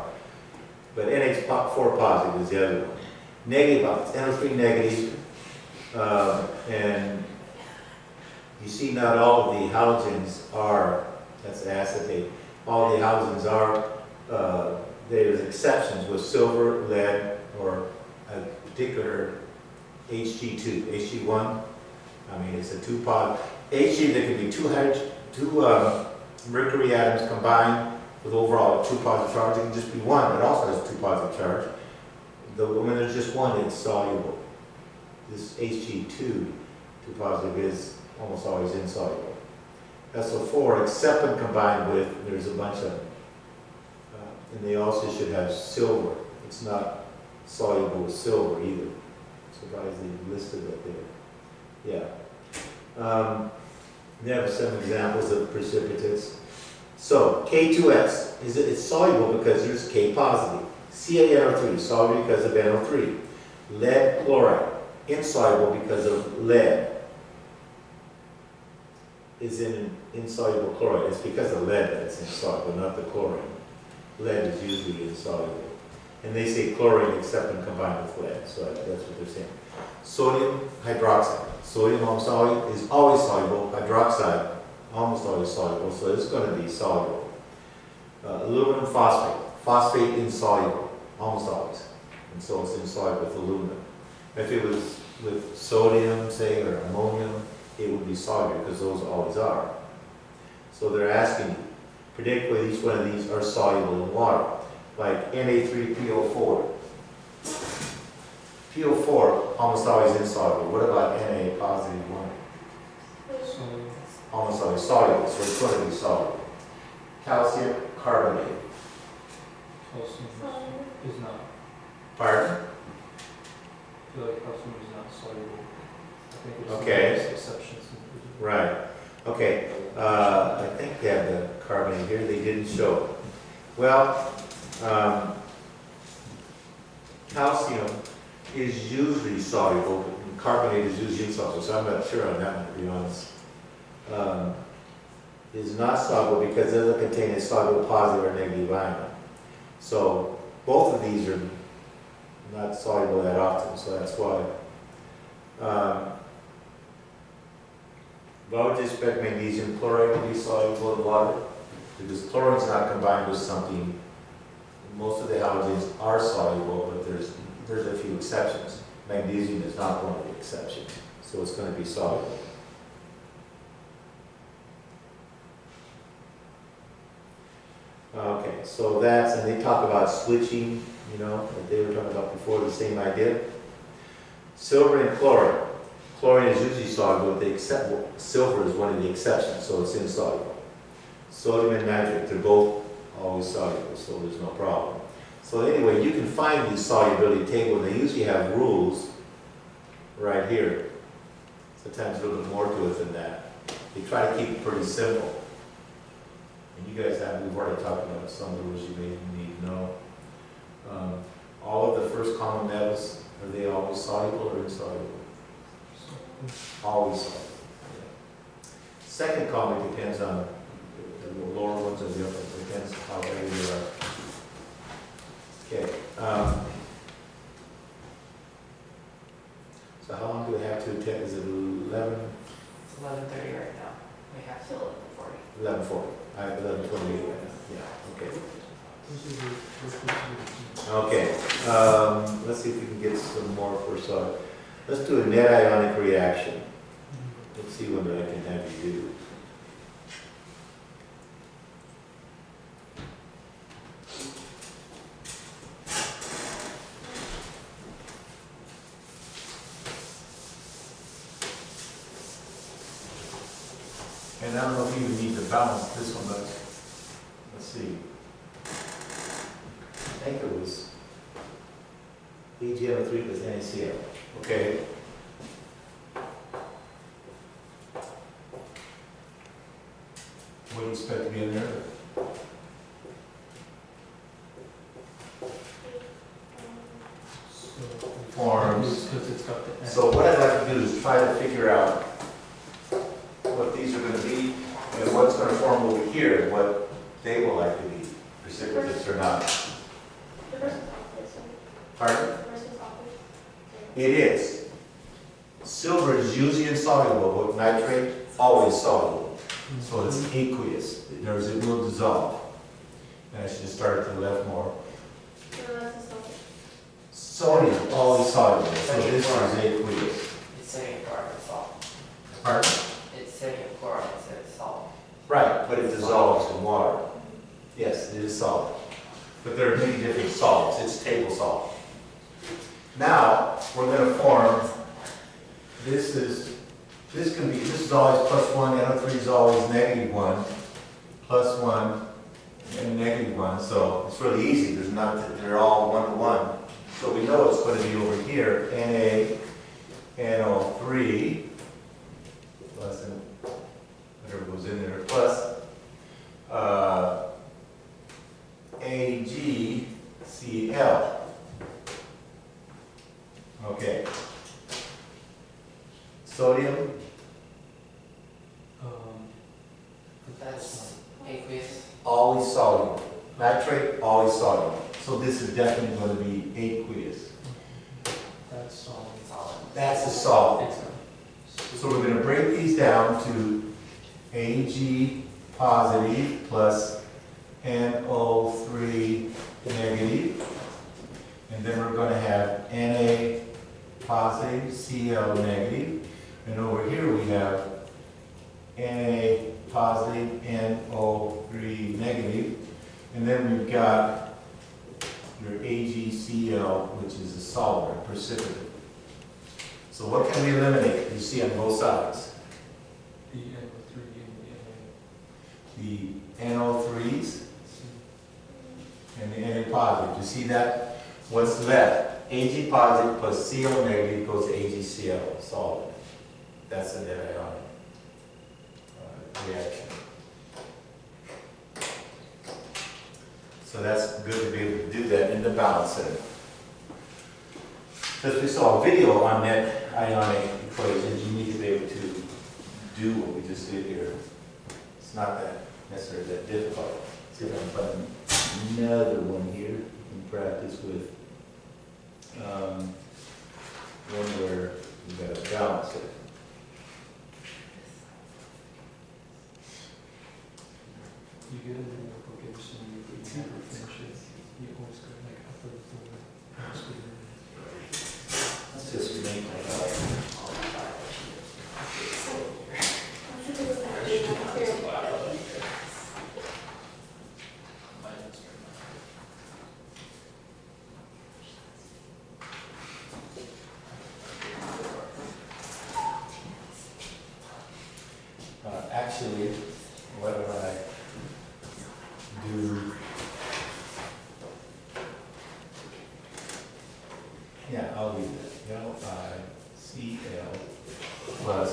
but NH4 positive is the other one. Negative ions, NO3 negative, and you see not all of the halogens are, that's acetate, all the halogens are, there's exceptions with silver, lead, or a particular Hg2, Hg1, I mean it's a two positive, Hg there can be two mercury atoms combined with overall 2 positive charge. It can just be one that also has 2 positive charge. When there's just one, it's soluble. This Hg2, 2 positive, is almost always insoluble. SO4, except when combined with, there's a bunch of them. And they also should have silver. It's not soluble with silver either. Surprised they listed that there. Yeah. They have some examples of precipitates. So, K2S, it's soluble because there's K positive. CaNO3, soluble because of NO3. Lead chloride, insoluble because of lead. Is in insoluble chloride. It's because of lead that it's insoluble, not the chlorine. Lead is usually insoluble. And they say chlorine except when combined with lead, so that's what they're saying. Sodium hydroxide. Sodium is always soluble. Hydroxide, almost always soluble, so it's going to be soluble. Aluminum phosphate. Phosphate insoluble, almost always. And so it's insoluble with aluminum. If it was with sodium, say, or ammonium, it would be soluble because those always are. So they're asking you, predict whether each one of these are soluble in water, like Na3PO4. PO4, almost always insoluble. What about Na positive 1? Almost always soluble, so it's going to be soluble. Calcium carbonate. Calcium is not. Pardon? I feel like calcium is not soluble. I think there's Okay. some exceptions. Right. Okay. I think they have the carbonate here. They didn't show it. Well, calcium is usually soluble, and carbonate is usually insoluble, so I'm not sure on that one, to be honest. Is not soluble because it doesn't contain a soluble positive or negative ion. So both of these are not soluble that often, so that's why. Why would you expect magnesium chloride to be soluble in water? Because chlorine is not combined with something. Most of the halogens are soluble, but there's a few exceptions. Magnesium is not one of the exceptions, so it's going to be soluble. Okay, so that's, and they talk about switching, you know, like they were talking about before, the same idea. Silver and chlorine. Chlorine is usually soluble, but silver is one of the exceptions, so it's insoluble. Sodium and nitric, they're both always soluble, so there's no problem. So anyway, you can find the solubility table, and they usually have rules right here. Sometimes a little bit more to it than that. They try to keep it pretty simple. And you guys we've already talked about some of the rules you may need to know. All of the first common metals, are they always soluble or insoluble? Always soluble. Yeah. Second common depends on the lower ones or the upper, it depends how heavy they are. Okay. So how long do we have to attend? Is it 11? It's 11:30 right now. We have till 11:40. 11:40. I have 11:28 right now. Yeah. Okay. Okay. Let's see if we can get some more first off. Let's do a net ionic reaction. Let's see what I can have you do. And I don't know if you even need to balance this one, but let's see. I think it was AgNO3 plus NaCl. Okay. What do you expect to be in there? Forms. So what I'd like to do is try to figure out what these are going to be and what's going to form over here, what they will like to be, precipitates or not. The first nitrate, always soluble. So it's aqueous. In other words, it will dissolve. And I should just start at the left more. So that's a solid. Sodium, always soluble. So this is aqueous. It's sodium chloride, it's salt. Pardon? It's sodium chloride, so it's salt. Right, but it dissolves in water. Yes, it is salt. But there are many different salts. It's table salt. Now, we're going to form, this is always +1, NO3 is always -1, +1, and -1. So it's really easy. They're all 1 to 1. So we know it's going to be over here, NaNO3, plus whatever goes in there, plus AgCl. Okay. Sodium, That's aqueous. always soluble. Nitrate, always soluble. So this is definitely going to be aqueous. That's solid. That's a solid. So we're going to break these down to Ag positive plus NO3 negative. And then we're going to have Na positive, Cl negative. And over here we have Na positive, NO3 negative. And then we've got your AgCl, which is a solvent, precipitate. So what can we eliminate? You see on both sides. The NO3s and the Na positive. You see that? What's left? Ag positive plus Cl negative goes to AgCl, solvent. That's a net ionic reaction. So that's good to be able to do that in the balance set. Because we saw a video on net ionic equations, you need to be able to do what we just did here. It's not that necessarily that difficult. Let's see if I can find another one here in practice with one where we've got to balance it. You get into the application, you put never finishes, you always go like upper floor, Let's just make that actually, what do I do? Yeah, I'll leave it. LiCl plus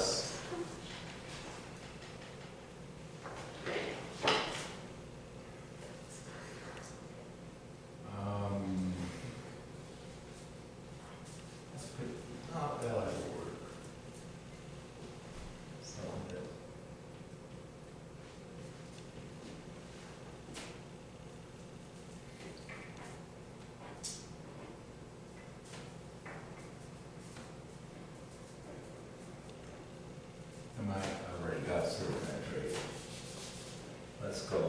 Li will work. So I've already got silver nitrate. Let's go.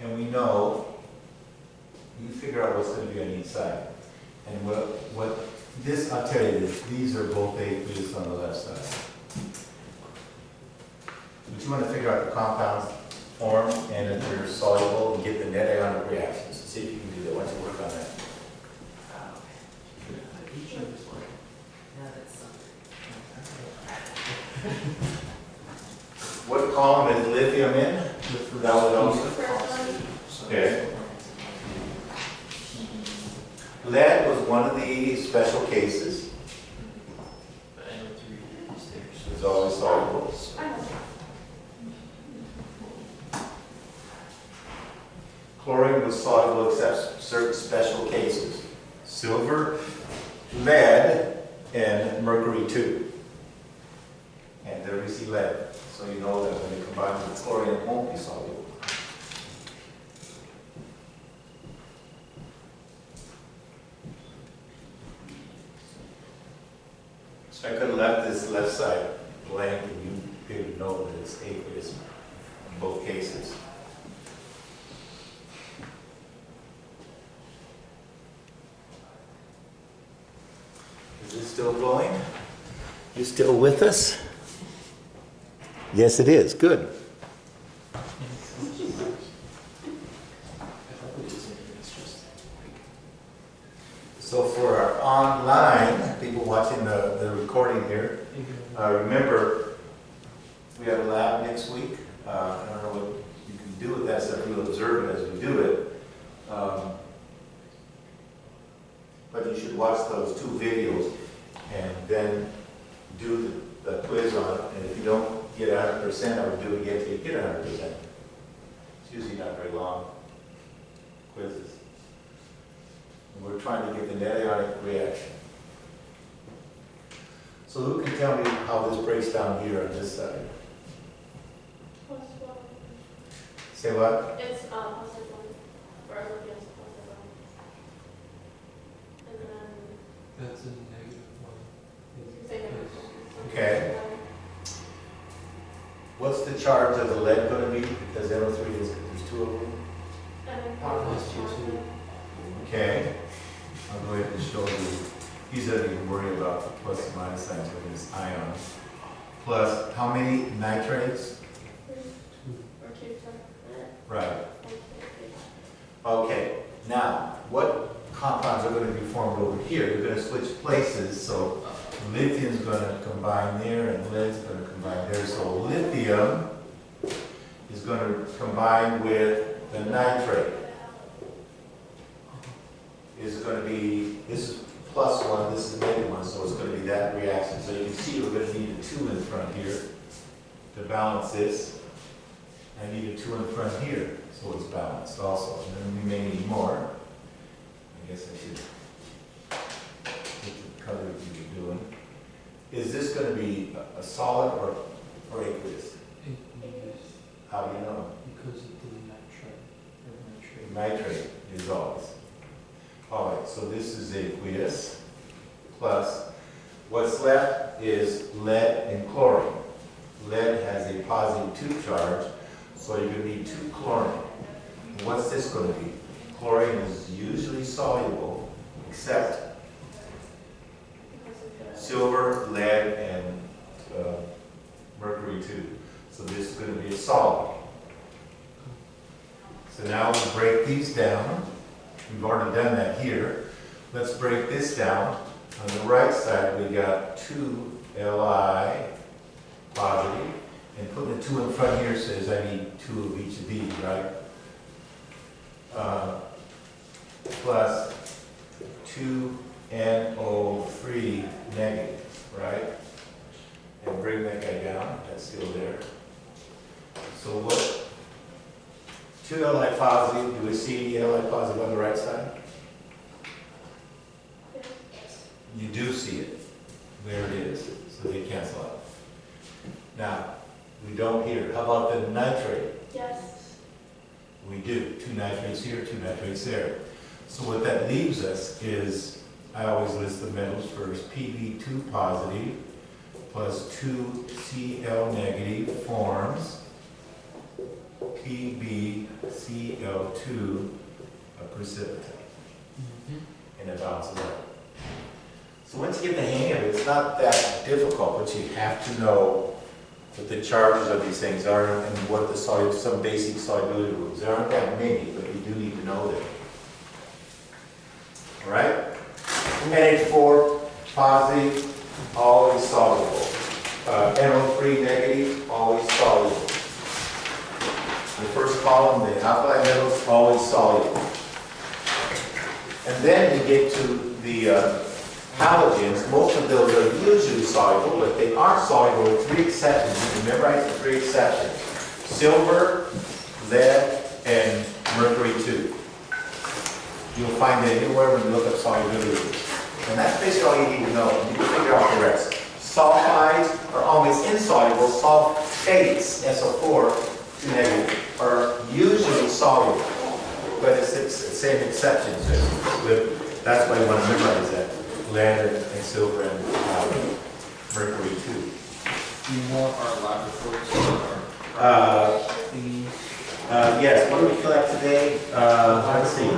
And we know, you figure out what's going to be on each side. And what this, I'll tell you this, these are both aqueous on the left side. But you want to figure out the compounds form and if they're soluble and get the net ionic reactions. See if you can do that. Why don't you work on that? What column is lithium in? Validose? Okay. Lead was one of the special cases. It's always soluble. Chlorine was soluble except certain special cases. Silver, lead, and mercury too. And there we see lead. So you know that when you combine with chlorine, it won't be soluble. I could have left this left side blank and you could know that it's aqueous in both cases. Is it still going? You still with us? Yes, it is. Good. So for our online people watching the recording here, remember we have a lab next week. I don't know what you can do with that stuff. You'll observe it as we do it. But you should watch those 2 videos and then do the quiz on it. And if you don't get 100%, I would do it again till you get 100%. It's usually not very long quizzes. And we're trying to get the net ionic reaction. So who can tell me how this breaks down here on this side? +1. Say what? It's +1. For Olympia's +1. And then That's a negative 1. you can say that. Okay. What's the charge of the lead going to be? Because NO3 is, there's 2 of them. And then +2. Okay. I'll go ahead and show you. These doesn't even worry about the plus and minus signs with this ion. Plus, how many nitrates? 2 or 2, sorry. Right. Okay. Now, what compounds are going to be formed over here? They're going to switch places. So lithium's going to combine there, and lead's going to combine there. So lithium is going to combine with the nitrate. Is going to be, this is +1, this is -1, so it's going to be that reaction. So you can see we're going to need a 2 in front here to balance this. I need a 2 in front here, so it's balanced also. And then we may need more. I guess I should get the colors you were doing. Is this going to be a solid or aqueous? How do you know? Because of the nitrate. Nitrate is always. All right, so this is aqueous plus what's left is lead and chlorine. Lead has a +2 charge, so you're going to need 2 chlorine. What's this going to be? Chlorine is usually soluble, except silver, lead, and mercury too. So this is going to be a solid. So now we break these down. We've already done that here. Let's break this down. On the right side, we got 2 Li positive, and putting the 2 in front here says I need 2 of each of these, right? Plus 2 NO3 negative, right? And bring that guy down. That's still there. So what? 2 Li positive, do we see any Li positive on the right side? You do see it. There it is. So they cancel out. Now, we don't here. How about the nitrate? Yes. We do. 2 nitrates here, 2 nitrates there. So what that leaves us is, I always list the metals first, Pb2 positive plus 2 Cl negative forms PbCl2, a precipitate, and it bounces out. So once you get the hang of it, it's not that difficult, but you have to know what the charges of these things are and what the some basic solubility rules. There aren't that many, but you do need to know them. All right? NH4 positive, always soluble. NO3 negative, always soluble. The first column, the alkali metals, always soluble. And then you get to the halogens. Most of those are usually soluble, but they aren't soluble with 3 exceptions. You can memorize the 3 exceptions. Silver, lead, and mercury 2. You'll find that anywhere when you look up solubility rules. And that's basically all you need to know. You can figure out the rest. Sulfides are always insoluble. Sulfates, SO4, 2 negative, are usually soluble. But it's the same exceptions. That's why you want to memorize that. Lead and silver and Mercury 2. Do you want our lab reports or Uh, thingies? Yes, what do we collect today? Let's see.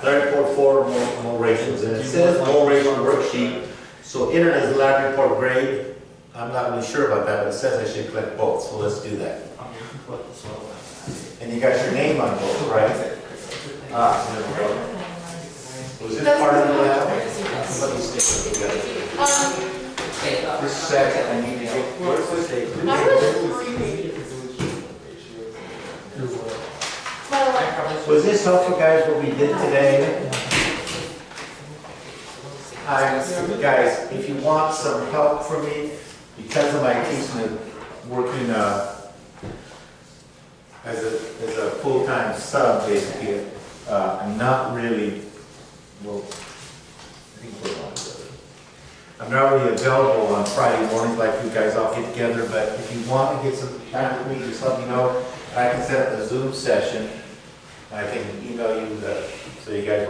34 mole ratios, and it says mole ratio worksheet, so internet is lab report grade. I'm not really sure about that, but it says I should collect both, so let's do that. And you got your name on both, right? There we go. Was this part of the lab? Let me stick it together. Just a second, I need to get, where's the tape? Was this helpful, guys, what we did today? Guys, if you want some help from me, because of my teaching and working as a full-time sub, basically, I'm not really, well, I think we're on together. I'm not really available on Friday mornings like you guys all get together, but if you want to get some time with me, just let me know. I can set up a Zoom session. I can email you so you guys